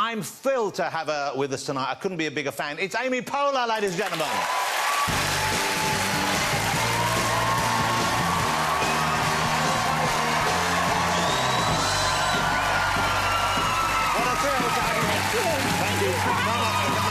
I'm thrilled to have her with us tonight. I couldn't be a bigger fan. It's Amy Poehler, ladies and gentlemen. Thank you so much for coming over.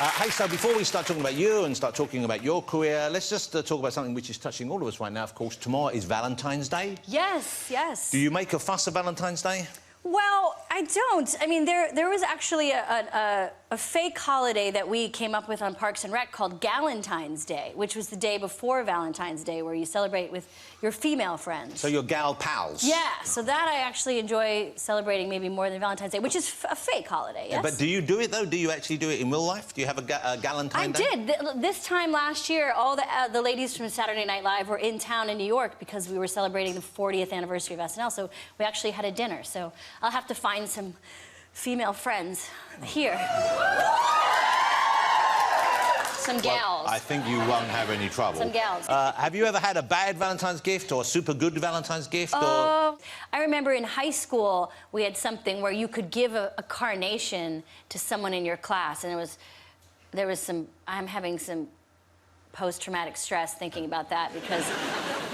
All right. Hey, so before we start talking about you and start talking about your career, let's just talk about something which is touching all of us right now. Of course, tomorrow is Valentine's Day. Yes, yes. Do you make a fuss of Valentine's Day? Well, I don't. I mean, there was actually a fake holiday that we came up with on Parks and Rec called Galentine's Day, which was the day before Valentine's Day, where you celebrate with your female friends. So your gal pals. Yeah, so that I actually enjoy celebrating maybe more than Valentine's Day, which is a fake holiday, yes? Yeah, but do you do it, though? Do you actually do it in real life? Do you have a Galentine Day? I did. This time last year, all the ladies from Saturday Night Live were in town in New York because we were celebrating the 40th anniversary of SNL, so we actually had a dinner. So I'll have to find some female friends here. Some gals. Well, I think you won't have any trouble. Some gals. Have you ever had a bad Valentine's gift or a super good Valentine's gift? I remember in high school, we had something where you could give a carnation to someone in your class, and I'm having some post-traumatic stress thinking about that, because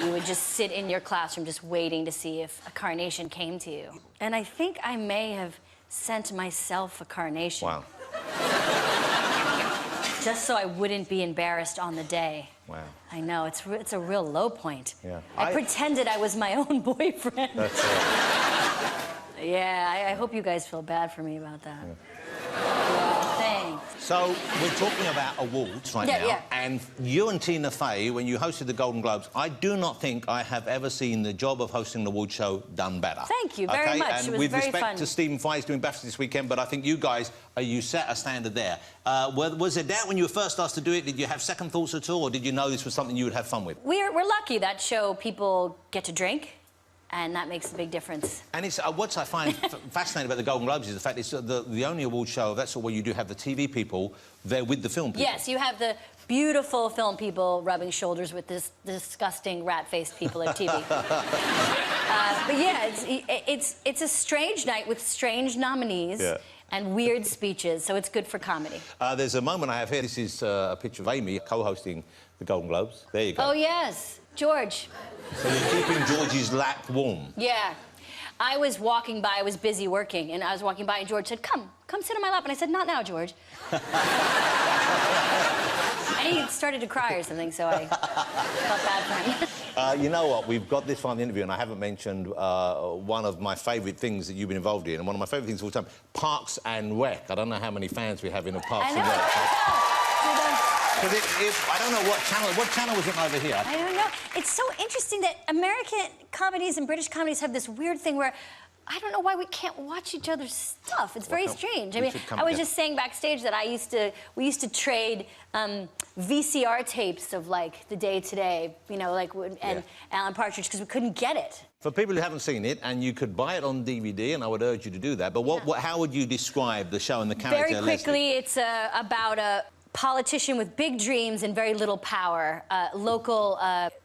you would just sit in your classroom just waiting to see if a carnation came to you. And I think I may have sent myself a carnation. Wow. Just so I wouldn't be embarrassed on the day. Wow. I know, it's a real low point. Yeah. I pretended I was my own boyfriend. That's it. Yeah, I hope you guys feel bad for me about that. Yeah. Thanks. So, we're talking about awards right now. Yeah. And you and Tina Fey, when you hosted the Golden Globes, I do not think I have ever seen the job of hosting an award show done better. Thank you very much. And it was with very respect fun. to Stephen Fry's doing BAFTA this weekend, but I think you guys, you set a standard there. Was it doubt when you were first asked to do it? Did you have second thoughts at all, or did you know this was something you would have fun with? We're lucky that show people get to drink, and that makes a big difference. And it's what I find fascinating about the Golden Globes is the fact it's the only award show of that sort where you do have the TV people there with the film people. Yes, you have the beautiful film people rubbing shoulders with this disgusting rat-faced people at TV. But yeah, it's a strange night with strange nominees. Yeah. And weird speeches, so it's good for comedy. There's a moment I have here. This is a picture of Amy co-hosting the Golden Globes. There you go. Oh, yes. George. So you're keeping George's lap warm. Yeah. I was walking by, I was busy working, and I was walking by, and George said, come sit on my lap. And I said, not now, George. And he started to cry or something, so I felt bad for him. You know what? We've got this far in the interview, and I haven't mentioned one of my favourite things that you've been involved in, and one of my favourite things of all time, Parks and Rec. I don't know how many fans we have in the Parks and Rec. I don't know what channel was it over here? I don't know. It's so interesting that American comedies and British comedies have this weird thing where I don't know why we can't watch each other's stuff. It's very strange. I mean, I was just saying backstage that we used to trade VCR tapes of, like, The Day Today, you know, like, and Alan Partridge, because we couldn't get it. For people who haven't seen it, and you could buy it on DVD, and I would urge you to do that, but how would you describe the show and the character, Very quickly, Leslie? it's about a politician with big dreams and very little power, local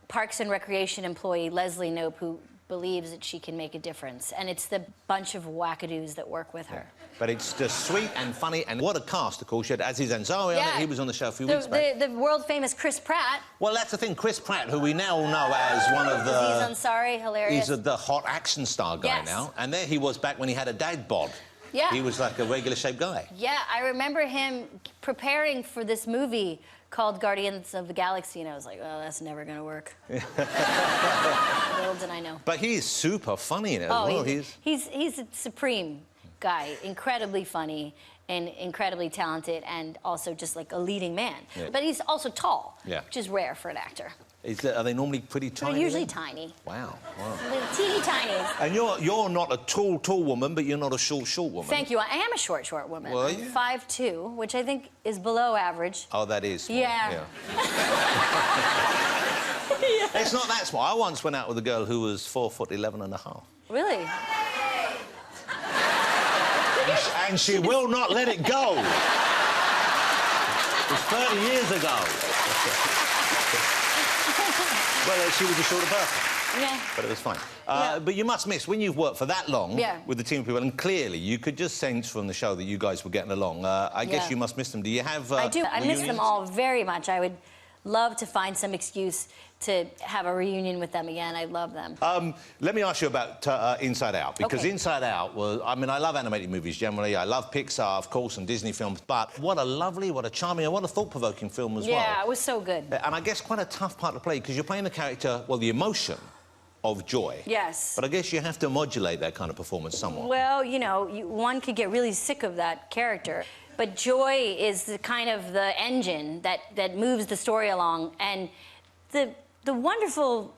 Parks and Recreation employee, Leslie Knope, who believes that she can make a difference. And it's the bunch of wackadoos that work with her. But it's just sweet and funny, and what a cast, of course. She had Aziz Ansari on it. He was on the show a few weeks back. The world-famous Chris Pratt. Well, that's the thing. Chris Pratt, who we now all know as one of the... Aziz Ansari, hilarious. He's the hot action star guy now. And there he was back when he had a dad bod. Yeah. He was like a regular-shaped guy. Yeah, I remember him preparing for this movie called Guardians of the Galaxy, and I was like, oh, that's never going to work. Little did I know. But he's super funny in it as well. He's a supreme guy, incredibly funny and incredibly talented, and also just like a leading man. Yeah. But he's also tall, which is rare for an actor. Are they normally pretty tiny? They're usually tiny. Wow. Little teeny tiny. And you're not a tall woman, but you're not a short woman. Thank you. I am a short woman. Well, I'm 5'2", which I think is below average. Oh, that is small. Yeah. It's not that small. I once went out with a girl who was 4'11½". Really? And she will not let it go. It was 30 years ago. Well, she was a shorter person. Yeah. But it was fine. Yeah. But you must miss, when you've worked for that long with the team of people, and clearly you could just sense from the show that you guys were getting along. I guess you must miss them. Do you have I do. I miss reunions? them all very much. I would love to find some excuse to have a reunion with them again. I love them. Let me ask you about Inside Out, because Inside Out was... I mean, I love animated movies generally. I love Pixar, of course, and Disney films, but what a lovely, what a charming, and what a thought-provoking film as well. Yeah, it was so good. And I guess quite a tough part to play, because you're playing the character, well, the emotion of joy. Yes. But I guess you have to modulate that kind of performance somewhat. Well, you know, one could get really sick of that character. But joy is the kind of the engine that moves the story along. And the wonderful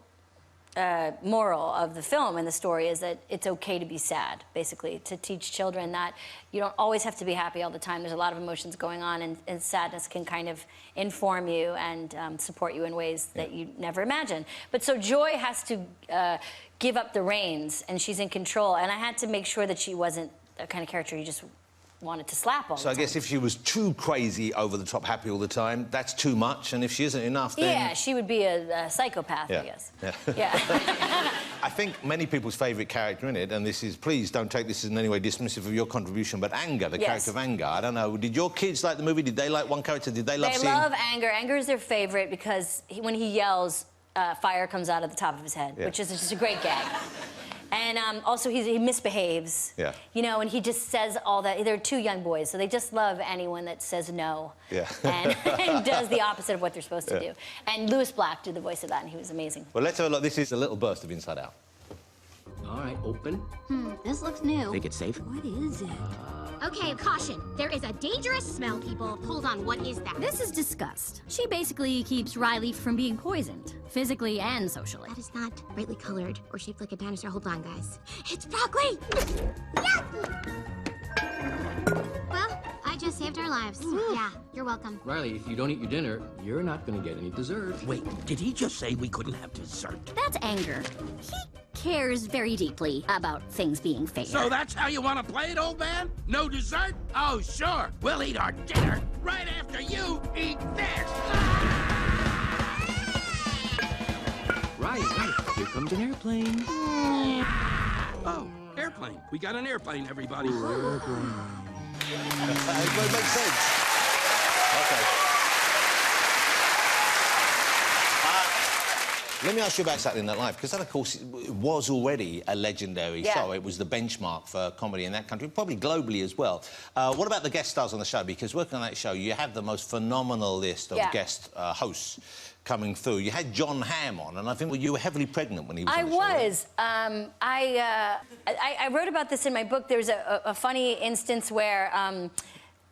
moral of the film and the story is that it's okay to be sad, basically, to teach children that you don't always have to be happy all the time. There's a lot of emotions going on, and sadness can kind of inform you and support you in ways that you never imagined. But so Joy has to give up the reins, and she's in control. And I had to make sure that she wasn't the kind of character you just wanted to slap all the time. So I guess if she was too crazy, over the top, happy all the time, that's too much, and if she isn't enough, then... Yeah, she would be a psychopath, I guess. Yeah. I think many people's favourite character in it, and this is... Please don't take this in any way dismissive of your contribution, but Anger, the character of Anger, I don't know, did your kids like the movie? Did they like one character? Did they love seeing... They love Anger. Anger is their favourite because when he yells, fire comes out of the top of his head, which is just a great gag. And also, he misbehaves. Yeah. You know, and he just says all that. They're two young boys, so they just love anyone that says no. Yeah. And does the opposite of what they're supposed to do. And Louis Black did the voice of that, and he was amazing. Well, let's have a look. This is a little burst of Inside Out. All right, open. This looks new. Think it's safe? What is it? Okay, caution. There is a dangerous smell, people. Hold on, what is that? This is disgust. She basically keeps Riley from being poisoned, physically and socially. That is not brightly colored or shaped like a dinosaur. Hold on, guys. It's broccoli! Yeah! Well, I just saved our lives. Yeah, you're welcome. Riley, if you don't eat your dinner, you're not going to get any dessert. Wait, did he just say we couldn't have dessert? That's Anger. He cares very deeply about things being fair. So that's how you want to play it, old man? No dessert? Oh, sure. We'll eat our dinner right after you eat this. Right. Here comes an airplane. Oh, airplane. We got an airplane, everybody. It makes sense. Okay. Let me ask you about Saturday Night Live, because that, of course, it was already a legendary show. It was the benchmark for comedy in that country, probably globally as well. What about the guest stars on the show? Because working on that show, you have the most phenomenal list of guest hosts coming through. You had John Hamm on, and I think you were heavily pregnant when he was on the show. I was. I wrote about this in my book. There's a funny instance where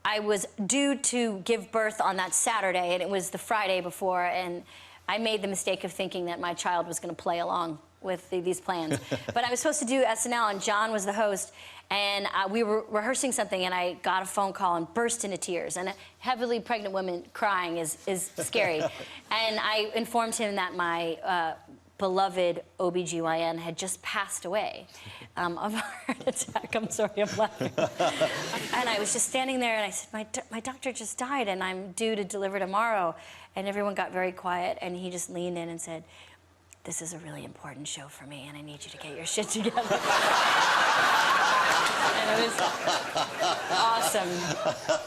I was due to give birth on that Saturday, and it was the Friday before, and I made the mistake of thinking that my child was going to play along with these plans. But I was supposed to do SNL, and John was the host, and we were rehearsing something, and I got a phone call and burst into tears. And a heavily pregnant woman crying is scary. And I informed him that my beloved OBGYN had just passed away of a heart attack. I'm sorry, I'm laughing. And I was just standing there, and I said, my doctor just died, and I'm due to deliver tomorrow. And everyone got very quiet, and he just leaned in and said, this is a really important show for me, and I need you to get your shit together. And it was awesome.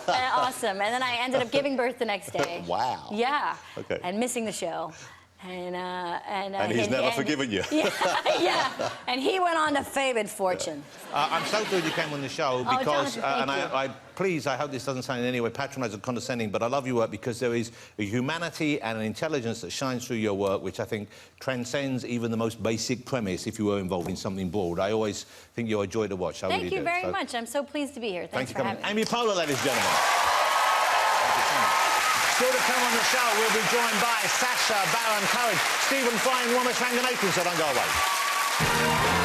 Awesome. And then I ended up giving birth the next day. Wow. Yeah. Okay. And missing the show. And he's never forgiven you. Yeah. And he went on to fame and fortune. I'm so glad you came on the show because, Jonathan, please, I hope this doesn't sound in any way patronising or condescending, but I love your work because there is a humanity and an intelligence that shines through your work, which I think transcends even the most basic premise if you were involved in something broad. I always think you're a joy to watch. I really do. Thank you very much. I'm so pleased to be here. Thanks for having me. Amy Poehler, ladies and gentlemen. Still to come on the show, we'll be joined by Sacha Baron Cohen, Stephen Fry and Ramesh Ranganathan, so don't go away.